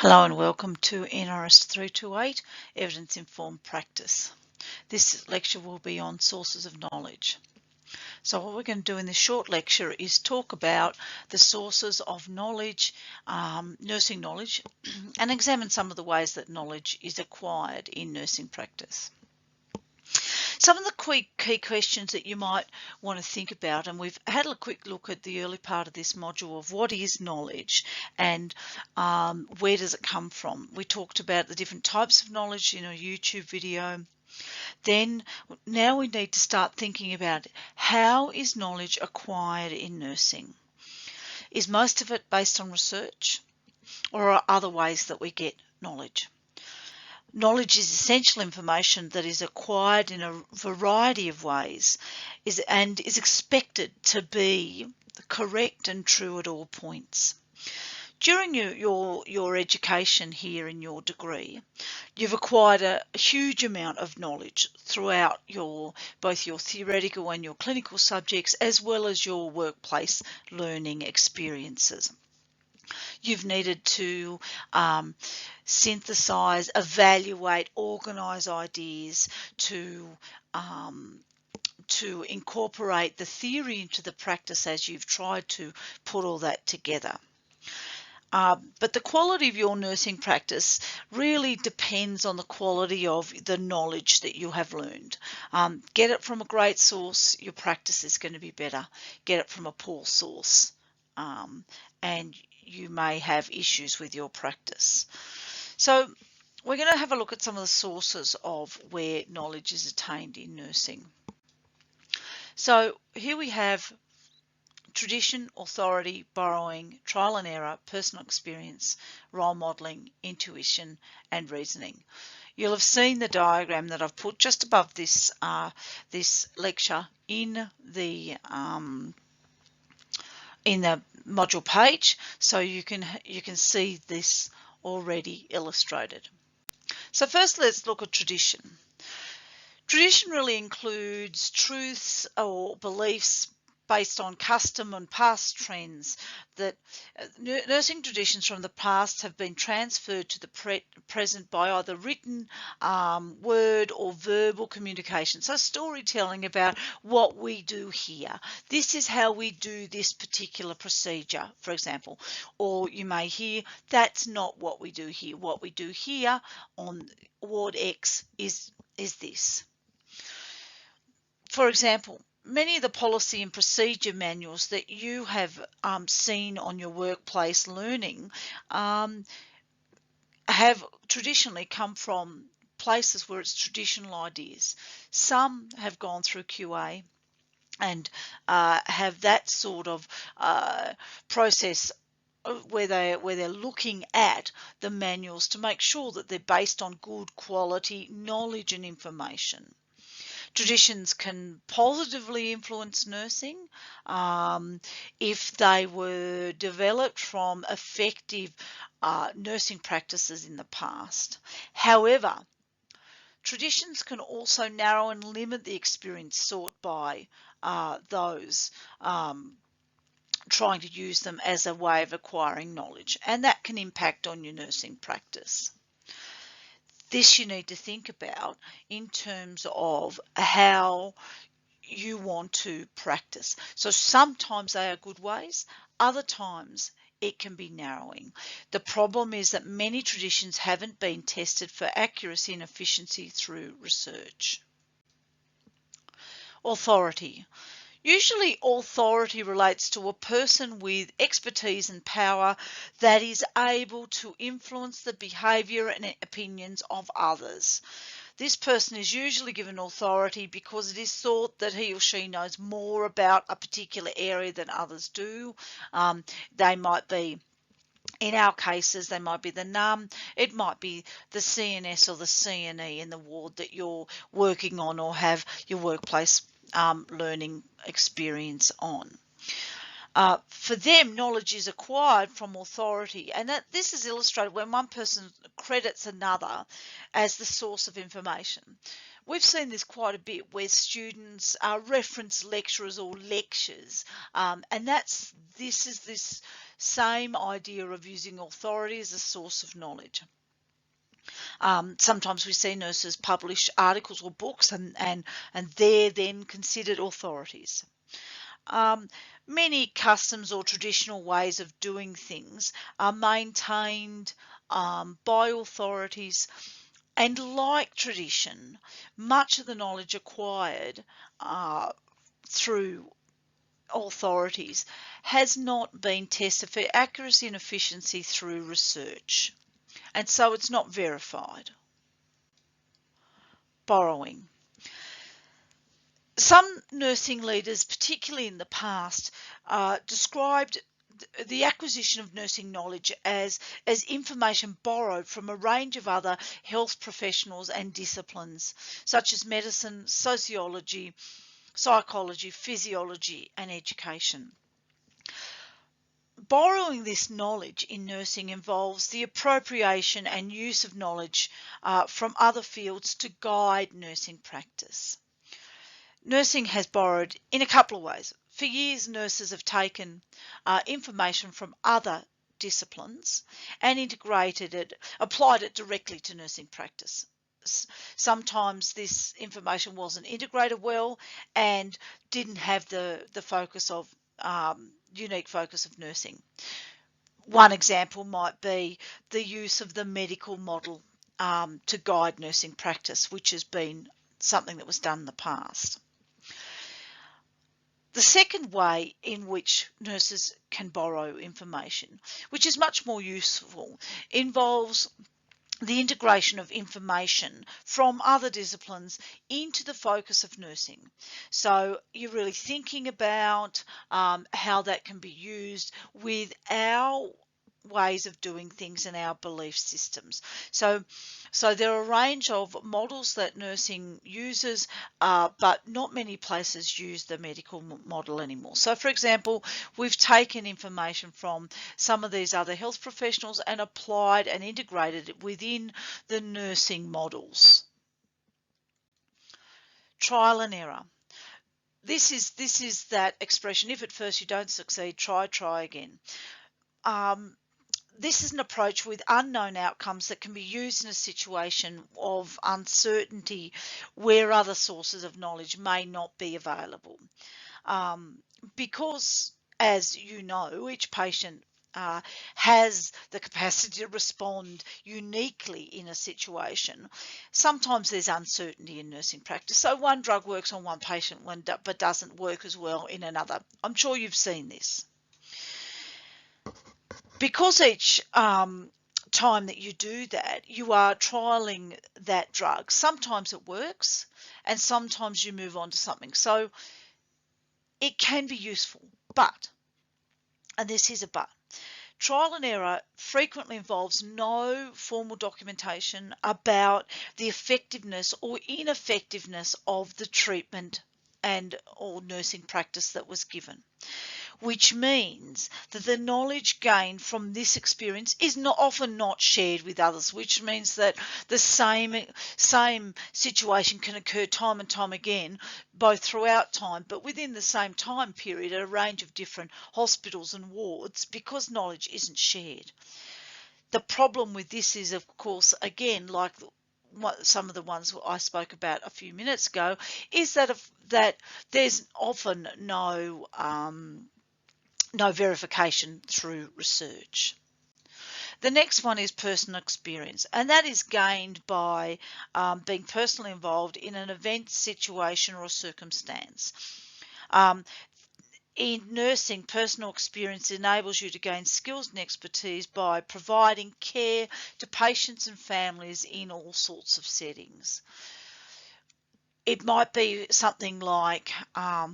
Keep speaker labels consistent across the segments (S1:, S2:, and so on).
S1: Hello and welcome to NRS 328 Evidence Informed Practice. This lecture will be on sources of knowledge. So what we're going to do in this short lecture is talk about the sources of knowledge, nursing knowledge, and examine some of the ways that knowledge is acquired in nursing practice. Some of the key questions that you might want to think about, and we've had a quick look at the early part of this module of what is knowledge and where does it come from. We talked about the different types of knowledge in a YouTube video. Then now we need to start thinking about how is knowledge acquired in nursing. Is most of it based on research, or are other ways that we get knowledge? Knowledge is essential information that is acquired in a variety of ways and is expected to be correct and true at all points. During your education here in your degree, you've acquired a huge amount of knowledge throughout both your theoretical and your clinical subjects, as well as your workplace learning experiences. You've needed to synthesize, evaluate, organize ideas, to incorporate the theory into the practice as you've tried to put all that together. But the quality of your nursing practice really depends on the quality of the knowledge that you have learned. Get it from a great source, your practice is going to be better. Get it from a poor source, and you may have issues with your practice. So we're going to have a look at some of the sources of where knowledge is attained in nursing. So here we have tradition, authority, borrowing, trial and error, personal experience, role modelling, intuition, and reasoning. You'll have seen the diagram that I've put just above this this lecture in the module page, so you can see this already illustrated. So first, let's look at tradition. Tradition really includes truths or beliefs based on custom and past trends that nursing traditions from the past have been transferred to the present by either written word or verbal communication. So storytelling about what we do here. This is how we do this particular procedure, for example. Or you may hear, that's not what we do here. What we do here on ward X is this. For example, many of the policy and procedure manuals that you have seen on your workplace learning have traditionally come from places where it's traditional ideas. Some have gone through QA and have that sort of process where they're looking at the manuals to make sure that they're based on good quality knowledge and information. Traditions can positively influence nursing if they were developed from effective nursing practices in the past. However, traditions can also narrow and limit the experience sought by those trying to use them as a way of acquiring knowledge, and that can impact on your nursing practice. This you need to think about in terms of how you want to practice. So sometimes they are good ways, other times it can be narrowing. The problem is that many traditions haven't been tested for accuracy and efficiency through research. Authority. Usually authority relates to a person with expertise and power that is able to influence the behaviour and opinions of others. This person is usually given authority because it is thought that he or she knows more about a particular area than others do. They might be, in our cases, they might be the NUM, it might be the CNS or the CNE in the ward that you're working on or have your workplace learning experience on. For them, knowledge is acquired from authority, and that this is illustrated when one person credits another as the source of information. We've seen this quite a bit where students reference lecturers or lectures, and this is this same idea of using authority as a source of knowledge. Sometimes we see nurses publish articles or books, and they're then considered authorities. Many customs or traditional ways of doing things are maintained by authorities, and like tradition, much of the knowledge acquired through authorities has not been tested for accuracy and efficiency through research, and so it's not verified. Borrowing. Some nursing leaders, particularly in the past, described the acquisition of nursing knowledge as information borrowed from a range of other health professionals and disciplines, such as medicine, sociology, psychology, physiology, and education. Borrowing this knowledge in nursing involves the appropriation and use of knowledge from other fields to guide nursing practice. Nursing has borrowed in a couple of ways. For years, nurses have taken information from other disciplines and integrated it, applied it directly to nursing practice. Sometimes this information wasn't integrated well and didn't have the focus of unique focus of nursing. One example might be the use of the medical model to guide nursing practice, which has been something that was done in the past. The second way in which nurses can borrow information, which is much more useful, involves the integration of information from other disciplines into the focus of nursing. So you're really thinking about how that can be used with our ways of doing things and our belief systems. So there are a range of models that nursing uses, but not many places use the medical model anymore. So for example, we've taken information from some of these other health professionals and applied and integrated it within the nursing models. Trial and error. This is that expression, if at first you don't succeed, try again. This is an approach with unknown outcomes that can be used in a situation of uncertainty where other sources of knowledge may not be available. Because, as you know, each patient has the capacity to respond uniquely in a situation. Sometimes there's uncertainty in nursing practice. So one drug works on one patient but doesn't work as well in another. I'm sure you've seen this. Because each time that you do that, you are trialing that drug. Sometimes it works and sometimes you move on to something. So it can be useful, but, and this is a but, trial and error frequently involves no formal documentation about the effectiveness or ineffectiveness of the treatment and or nursing practice that was given, which means that the knowledge gained from this experience is often not shared with others, which means that the same situation can occur time and time again, both throughout time, but within the same time period at a range of different hospitals and wards, because knowledge isn't shared. The problem with this is, of course, again, like some of the ones I spoke about a few minutes ago, is that there's often no verification through research. The next one is personal experience, and that is gained by being personally involved in an event, situation, or circumstance. In nursing, personal experience enables you to gain skills and expertise by providing care to patients and families in all sorts of settings. It might be something like a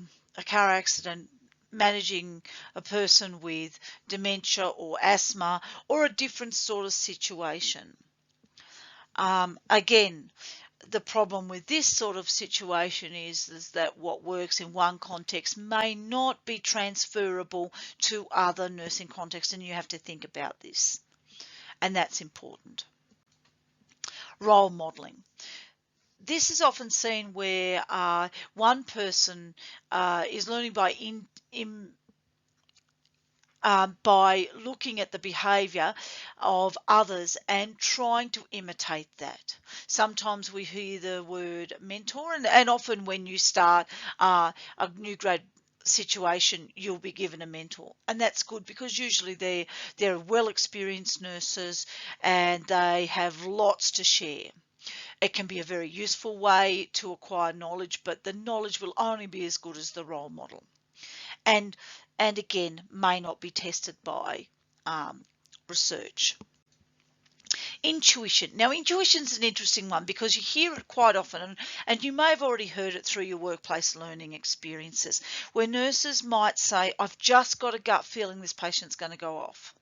S1: car accident, managing a person with dementia or asthma, or a different sort of situation. Again, the problem with this sort of situation is that what works in one context may not be transferable to other nursing contexts, and you have to think about this, and that's important. Role modelling. This is often seen where one person is learning by looking at the behaviour of others and trying to imitate that. Sometimes we hear the word mentor, and often when you start a new grade situation, you'll be given a mentor, and that's good because usually they're well experienced nurses and they have lots to share. It can be a very useful way to acquire knowledge, but the knowledge will only be as good as the role model, and again may not be tested by research. Intuition. Now, intuition is an interesting one because you hear it quite often, and you may have already heard it through your workplace learning experiences, where nurses might say, I've just got a gut feeling this patient's going to go off,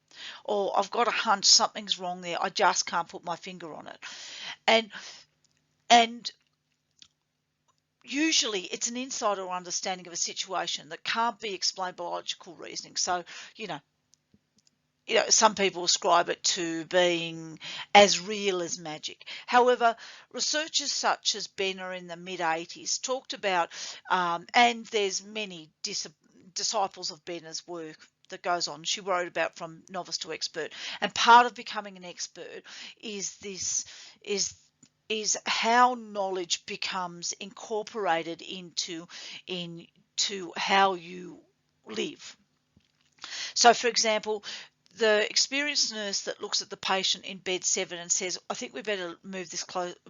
S1: or I've got a hunch something's wrong there, I just can't put my finger on it. And usually it's an insight or understanding of a situation that can't be explained by logical reasoning. So, some people ascribe it to being as real as magic. However, researchers such as Benner in the mid-80s talked about, and there's many disciples of Benner's work that goes on. She wrote about From Novice to Expert, and part of becoming an expert is how knowledge becomes incorporated into how you live. So, for example, the experienced nurse that looks at the patient in bed 7 and says, I think we better move this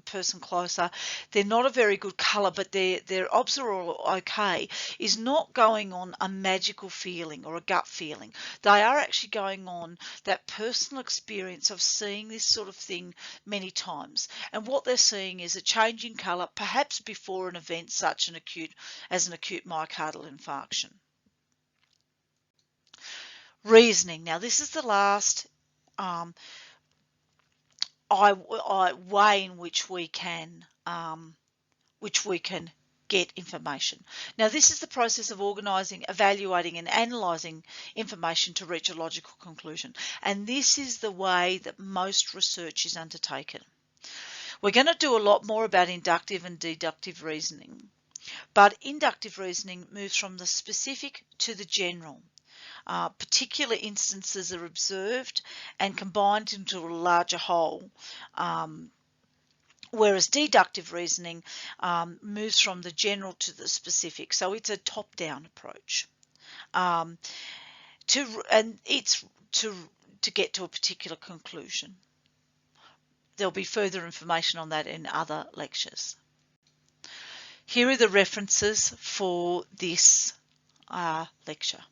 S1: person closer. They're not a very good colour, but their obs are all okay, is not going on a magical feeling or a gut feeling. They are actually going on that personal experience of seeing this sort of thing many times. And what they're seeing is a change in colour, perhaps before an event such as an acute myocardial infarction. Reasoning. Now, this is the last way in which we can get information. Now, this is the process of organising, evaluating and analysing information to reach a logical conclusion. And this is the way that most research is undertaken. We're going to do a lot more about inductive and deductive reasoning, but inductive reasoning moves from the specific to the general. Particular instances are observed and combined into a larger whole, whereas deductive reasoning moves from the general to the specific. So it's a top-down approach to get to a particular conclusion. There'll be further information on that in other lectures. Here are the references for this lecture.